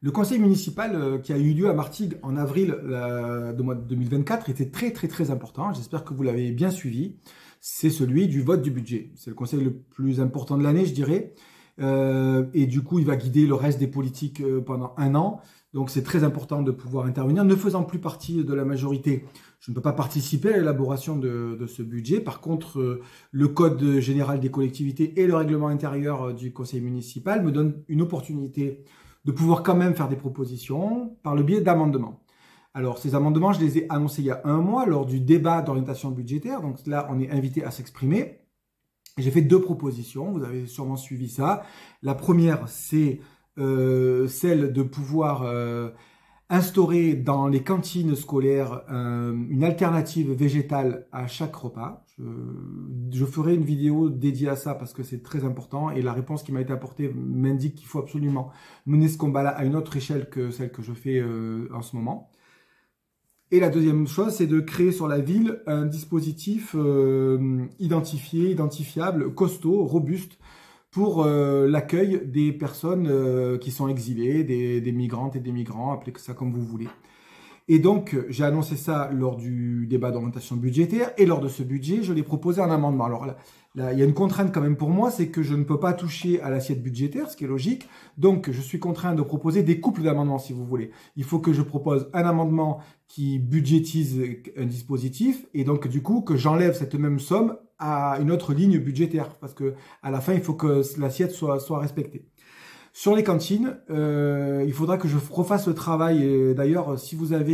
Le conseil municipal qui a eu lieu à Martigues en avril de mois de 2024 était très important. J'espère que vous l'avez bien suivi. C'est celui du vote du budget. C'est le conseil le plus important de l'année, je dirais. Et du coup, il va guider le reste des politiques pendant un an. Donc, c'est très important de pouvoir intervenir. Ne faisant plus partie de la majorité, je ne peux pas participer à l'élaboration de ce budget. Par contre, le Code général des collectivités et le règlement intérieur du conseil municipal me donnent une opportunité de pouvoir quand même faire des propositions par le biais d'amendements. Alors, ces amendements, je les ai annoncés il y a un mois lors du débat d'orientation budgétaire. Donc là, on est invité à s'exprimer. J'ai fait deux propositions, vous avez sûrement suivi ça. La première, c'est celle de pouvoir instaurer dans les cantines scolaires une alternative végétale à chaque repas. Je ferai une vidéo dédiée à ça parce que c'est très important et la réponse qui m'a été apportée m'indique qu'il faut absolument mener ce combat-là à une autre échelle que celle que je fais en ce moment. Et la deuxième chose, c'est de créer sur la ville un dispositif identifié, identifiable, costaud, robuste pour l'accueil des personnes qui sont exilées, des migrantes et des migrants, appelez ça comme vous voulez. Et donc, j'ai annoncé ça lors du débat d'orientation budgétaire. Et lors de ce budget, je l'ai proposé un amendement. Alors là, il y a une contrainte quand même pour moi, c'est que je ne peux pas toucher à l'assiette budgétaire, ce qui est logique. Donc, je suis contraint de proposer des couples d'amendements, si vous voulez. Il faut que je propose un amendement qui budgétise un dispositif. Et donc, du coup, que j'enlève cette même somme à une autre ligne budgétaire. Parce que à la fin, il faut que l'assiette soit respectée. Sur les cantines, il faudra que je refasse le travail. D'ailleurs, si vous êtes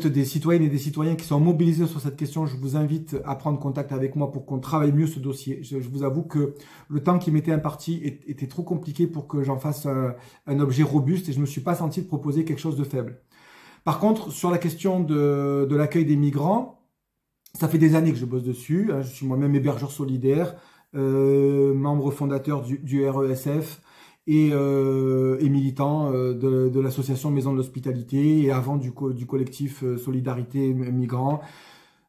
des citoyennes et des citoyens qui sont mobilisés sur cette question, je vous invite à prendre contact avec moi pour qu'on travaille mieux ce dossier. Je vous avoue que le temps qui m'était imparti était trop compliqué pour que j'en fasse un objet robuste et je ne me suis pas senti de proposer quelque chose de faible. Par contre, sur la question de l'accueil des migrants, ça fait des années que je bosse dessus. Je suis moi-même hébergeur solidaire, membre fondateur du RESF. Et militant de l'association Maison de l'Hospitalité et avant du collectif Solidarité Migrants.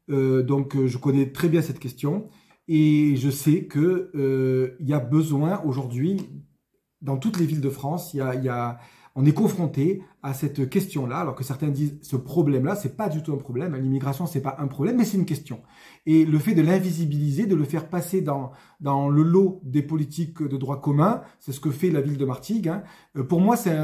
Donc je connais très bien cette question et je sais que il y a besoin aujourd'hui dans toutes les villes de France, on est confronté à cette question-là, alors que certains disent ce problème-là, c'est pas du tout un problème. L'immigration, c'est pas un problème, mais c'est une question. Et le fait de l'invisibiliser, de le faire passer dans le lot des politiques de droit commun, c'est ce que fait la ville de Martigues. Pour moi, c'est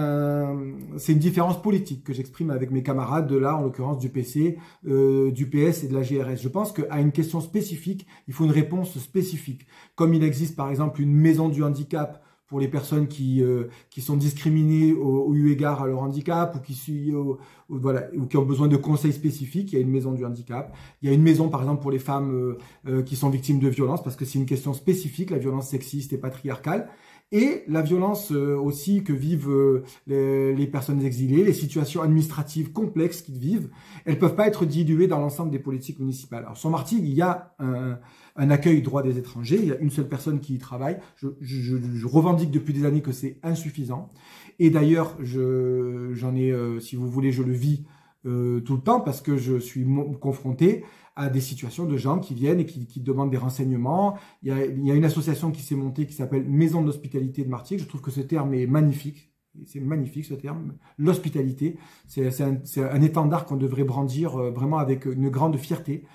une différence politique que j'exprime avec mes camarades de là, en l'occurrence du PC, du PS et de la GRS. Je pense qu'à une question spécifique, il faut une réponse spécifique. Comme il existe par exemple une maison du handicap pour les personnes qui sont discriminées au eu égard à leur handicap ou qui ont besoin de conseils spécifiques. Il y a une maison du handicap. Il y a une maison, par exemple, pour les femmes qui sont victimes de violences, parce que c'est une question spécifique, la violence sexiste et patriarcale. Et la violence aussi que vivent les personnes exilées, les situations administratives complexes qu'ils vivent, elles peuvent pas être diluées dans l'ensemble des politiques municipales. Alors sur Martigues, il y a un accueil droit des étrangers, il y a une seule personne qui y travaille. Je revendique depuis des années que c'est insuffisant. Et d'ailleurs, j'en ai, si vous voulez, je le vis tout le temps parce que je suis confronté à des situations de gens qui viennent et qui demandent des renseignements. Il y a une association qui s'est montée qui s'appelle Maison de l'Hospitalité de Martigues. Je trouve que ce terme est magnifique. C'est magnifique ce terme. L'hospitalité, c'est un étendard qu'on devrait brandir vraiment avec une grande fierté.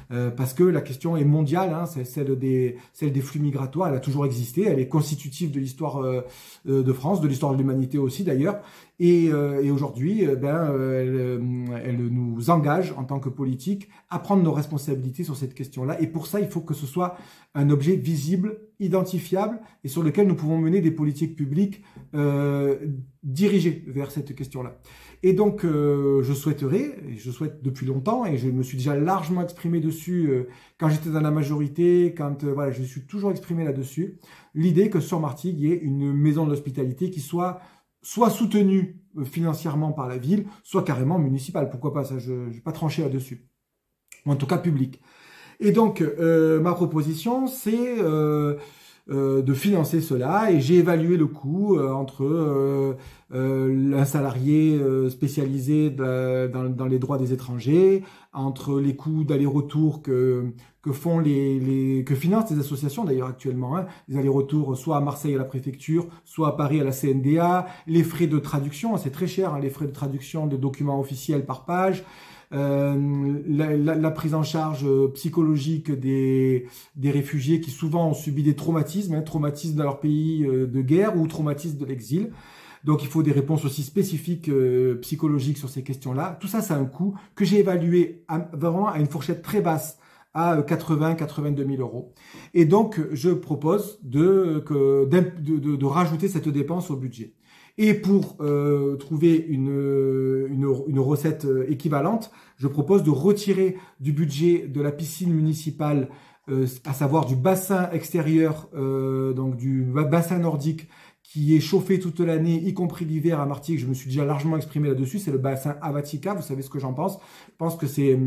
Parce que la question est mondiale, c'est celle des flux migratoires, elle a toujours existé, elle est constitutive de l'histoire de France, de l'histoire de l'humanité aussi d'ailleurs, et aujourd'hui, elle nous engage en tant que politique à prendre nos responsabilités sur cette question-là, et pour ça, il faut que ce soit un objet visible, identifiable, et sur lequel nous pouvons mener des politiques publiques dirigées vers cette question-là. Et donc, je souhaite depuis longtemps, et je me suis déjà largement exprimé dessus quand j'étais dans la majorité, voilà, je suis toujours exprimé là-dessus, l'idée que sur Martigues, il y ait une maison de l'hospitalité qui soit soutenue financièrement par la ville, soit carrément municipale. Pourquoi pas, ça, je ne vais pas trancher là-dessus. Ou en tout cas, public. Et donc, ma proposition, c'est de financer cela, et j'ai évalué le coût entre un salarié spécialisé dans les droits des étrangers, entre les coûts d'aller-retour que financent les associations d'ailleurs actuellement, hein, les allers-retours soit à Marseille à la préfecture, soit à Paris à la CNDA, les frais de traduction, c'est très cher, hein, les frais de traduction des documents officiels par page, la prise en charge psychologique des réfugiés qui souvent ont subi des traumatismes, hein, traumatismes dans leur pays de guerre ou traumatismes de l'exil. Donc il faut des réponses aussi spécifiques psychologiques sur ces questions-là. Tout ça, ça a un coût que j'ai évalué vraiment à une fourchette très basse, à 82 000 euros. Et donc, je propose de rajouter cette dépense au budget. Et pour trouver une recette équivalente, je propose de retirer du budget de la piscine municipale, à savoir du bassin extérieur, donc du bassin nordique, qui est chauffé toute l'année, y compris l'hiver à Martigues. Je me suis déjà largement exprimé là-dessus. C'est le bassin Avatica. Vous savez ce que j'en pense. Je pense que c'est,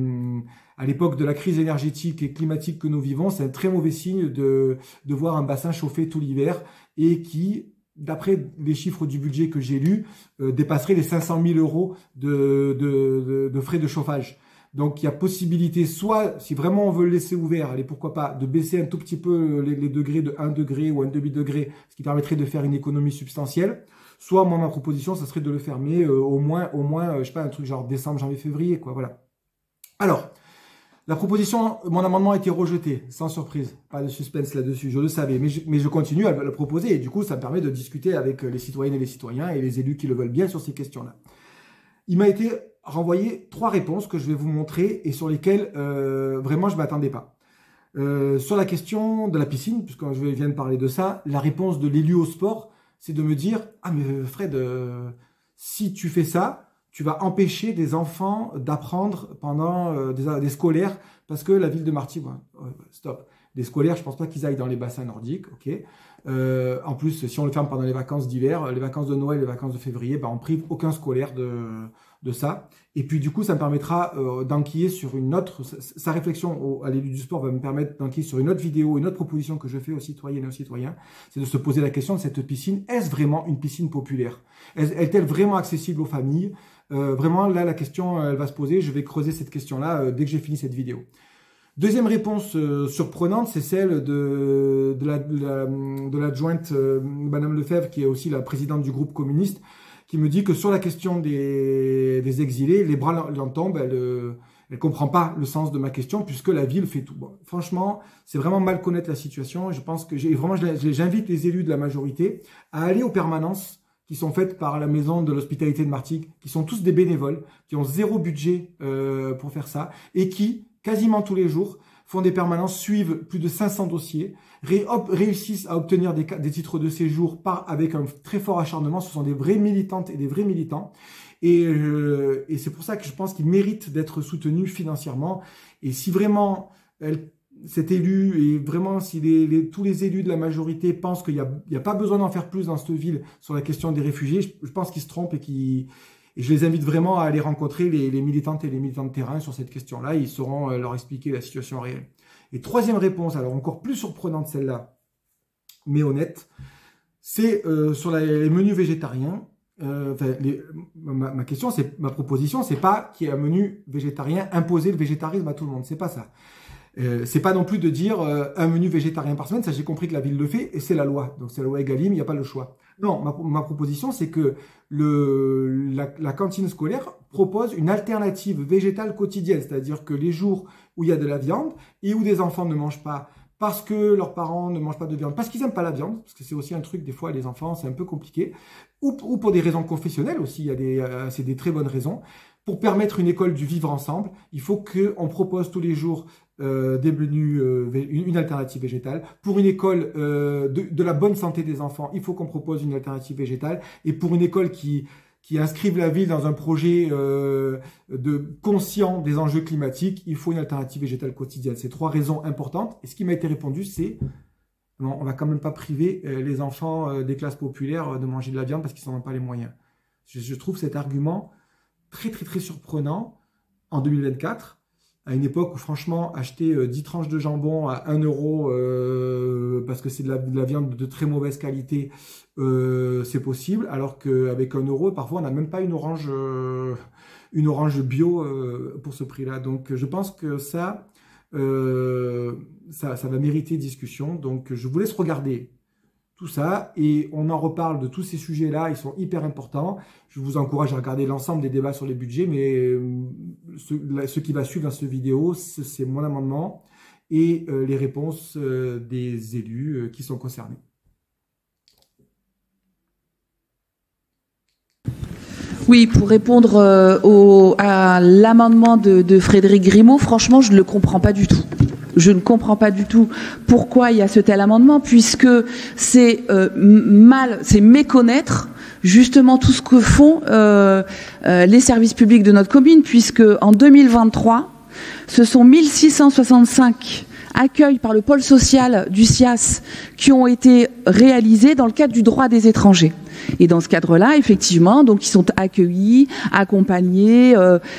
à l'époque de la crise énergétique et climatique que nous vivons, c'est un très mauvais signe de voir un bassin chauffé tout l'hiver et qui, d'après les chiffres du budget que j'ai lu, dépasserait les 500 000 euros de frais de chauffage. Donc, il y a possibilité, soit, si vraiment on veut le laisser ouvert, allez, pourquoi pas, de baisser un tout petit peu les degrés de 1 degré ou 1,5 degré, ce qui permettrait de faire une économie substantielle. Soit, moi, ma proposition, ça serait de le fermer au moins, je sais pas, un truc genre décembre, janvier, février, quoi, voilà. Alors, la proposition, mon amendement a été rejeté, sans surprise. Pas de suspense là-dessus, je le savais, mais je continue à le proposer, et du coup, ça me permet de discuter avec les citoyennes et les citoyens et les élus qui le veulent bien sur ces questions-là. Il m'a été renvoyé 3 réponses que je vais vous montrer et sur lesquelles vraiment je ne m'attendais pas. Sur la question de la piscine, puisque je viens de parler de ça, la réponse de l'élu au sport, c'est de me dire « Ah mais Fred, si tu fais ça, tu vas empêcher des enfants d'apprendre pendant des scolaires parce que la ville de Martigues, stop. Des scolaires, je pense pas qu'ils aillent dans les bassins nordiques, ok. En plus, si on le ferme pendant les vacances d'hiver, les vacances de Noël, les vacances de février, on prive aucun scolaire de ça. Et puis du coup, ça me permettra d'enquiller sur une autre, sa réflexion à l'élu du sport va me permettre d'enquiller sur une autre vidéo, une autre proposition que je fais aux citoyennes et aux citoyens, c'est de se poser la question de cette piscine, est-ce vraiment une piscine populaire? Est-elle vraiment accessible aux familles? Vraiment, là, la question, elle va se poser, je vais creuser cette question-là dès que j'ai fini cette vidéo. Deuxième réponse surprenante, c'est celle de l'adjointe Madame Lefebvre, qui est aussi la présidente du groupe communiste, qui me dit que sur la question des exilés, les bras l'en tombent, elle comprend pas le sens de ma question puisque la ville fait tout. Bon, franchement, c'est vraiment mal connaître la situation. Je pense que j'invite les élus de la majorité à aller aux permanences qui sont faites par la maison de l'hospitalité de Martigues, qui sont tous des bénévoles, qui ont 0 budget pour faire ça et qui quasiment tous les jours, font des permanences, suivent plus de 500 dossiers, réussissent à obtenir des titres de séjour avec un très fort acharnement. Ce sont des vraies militantes et des vrais militants. Et c'est pour ça que je pense qu'ils méritent d'être soutenus financièrement. Et si vraiment cet élu, et vraiment si tous les élus de la majorité pensent qu'il n'y a pas besoin d'en faire plus dans cette ville sur la question des réfugiés, je pense qu'ils se trompent et je les invite vraiment à aller rencontrer les militantes et les militants de terrain sur cette question-là. Ils sauront leur expliquer la situation réelle. Et troisième réponse, alors encore plus surprenante celle-là, mais honnête, c'est sur les menus végétariens. Ma proposition, c'est pas qu'il y ait un menu végétarien, imposer le végétarisme à tout le monde. C'est pas ça. C'est pas non plus de dire un menu végétarien par semaine, ça j'ai compris que la ville le fait et c'est la loi. Donc c'est la loi Egalim, il n'y a pas le choix. Non, ma proposition c'est que la cantine scolaire propose une alternative végétale quotidienne, c'est-à-dire que les jours où il y a de la viande et où des enfants ne mangent pas parce que leurs parents ne mangent pas de viande, parce qu'ils n'aiment pas la viande, parce que c'est aussi un truc, des fois les enfants c'est un peu compliqué, ou pour des raisons confessionnelles aussi, c'est des très bonnes raisons. Pour permettre une école du vivre ensemble, il faut qu'on propose tous les jours des menus, une alternative végétale. Pour une école de la bonne santé des enfants, il faut qu'on propose une alternative végétale. Et pour une école qui inscrive la ville dans un projet conscient des enjeux climatiques, il faut une alternative végétale quotidienne. C'est 3 raisons importantes. Et ce qui m'a été répondu, c'est non, on va quand même pas priver les enfants des classes populaires de manger de la viande parce qu'ils n'en ont pas les moyens. Je trouve cet argument très très très surprenant en 2024, à une époque où franchement acheter 10 tranches de jambon à 1 euro parce que c'est de la viande de très mauvaise qualité, c'est possible, alors qu'avec 1 euro, parfois on n'a même pas une orange bio pour ce prix-là. Donc je pense que ça va mériter discussion. Donc je vous laisse regarder tout ça et on en reparle de tous ces sujets-là, ils sont hyper importants. Je vous encourage à regarder l'ensemble des débats sur les budgets, mais ce qui va suivre dans cette vidéo, c'est mon amendement et les réponses des élus qui sont concernés. Oui, pour répondre à l'amendement de Frédéric Grimaud, franchement, je ne le comprends pas du tout. Je ne comprends pas du tout pourquoi il y a ce tel amendement, puisque c'est méconnaître justement tout ce que font les services publics de notre commune, puisque en 2023, ce sont 1665 accueils par le pôle social du SIAS qui ont été réalisés dans le cadre du droit des étrangers. Et dans ce cadre-là, effectivement, donc ils sont accueillis, accompagnés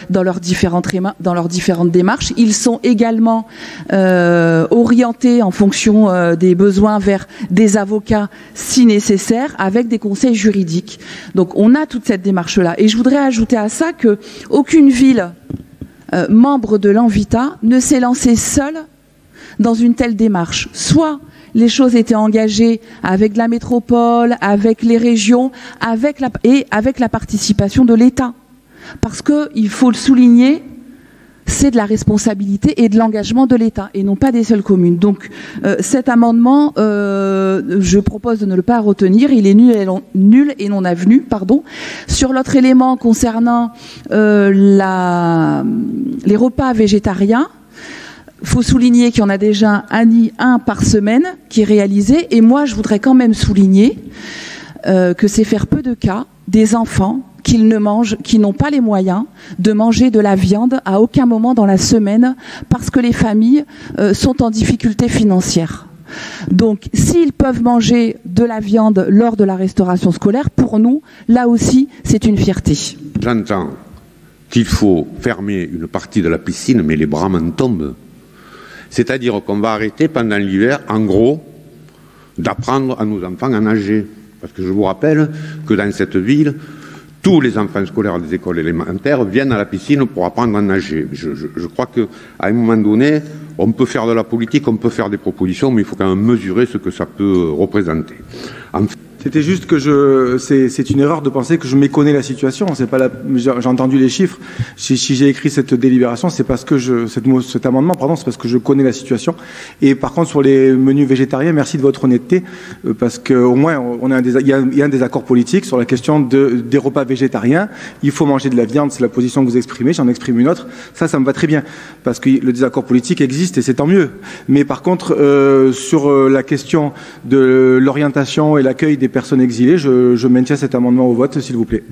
dans leurs différentes démarches. Ils sont également orientés en fonction des besoins vers des avocats si nécessaire, avec des conseils juridiques. Donc on a toute cette démarche-là. Et je voudrais ajouter à ça que aucune ville membre de l'Envita ne s'est lancée seule dans une telle démarche. Soit les choses étaient engagées avec la métropole, avec les régions, avec la participation de l'État. Parce que, il faut le souligner, c'est de la responsabilité et de l'engagement de l'État, et non pas des seules communes. Donc cet amendement, je propose de ne pas retenir, il est nul et non avenu, pardon. Sur l'autre élément concernant les repas végétariens, il faut souligner qu'il y en a déjà un par semaine qui est réalisé. Et moi, je voudrais quand même souligner que c'est faire peu de cas des enfants qui n'ont pas les moyens de manger de la viande à aucun moment dans la semaine parce que les familles sont en difficulté financière. Donc, s'ils peuvent manger de la viande lors de la restauration scolaire, pour nous, là aussi, c'est une fierté. J'entends qu'il faut fermer une partie de la piscine, mais les bras m'en tombent. C'est-à-dire qu'on va arrêter pendant l'hiver, en gros, d'apprendre à nos enfants à nager. Parce que je vous rappelle que dans cette ville, tous les enfants scolaires des écoles élémentaires viennent à la piscine pour apprendre à nager. Je crois qu'à un moment donné, on peut faire de la politique, on peut faire des propositions, mais il faut quand même mesurer ce que ça peut représenter. C'était juste que c'est une erreur de penser que je méconnais la situation. C'est pas j'ai entendu les chiffres. Si j'ai écrit cette délibération, c'est parce que cet amendement, pardon, c'est parce que je connais la situation. Et par contre, sur les menus végétariens, merci de votre honnêteté, parce qu'au moins, il y a un désaccord politique sur la question des repas végétariens. Il faut manger de la viande, c'est la position que vous exprimez. J'en exprime une autre. Ça me va très bien, parce que le désaccord politique existe et c'est tant mieux. Mais par contre, sur la question de l'orientation et l'accueil des personnes exilées, je maintiens cet amendement au vote, s'il vous plaît.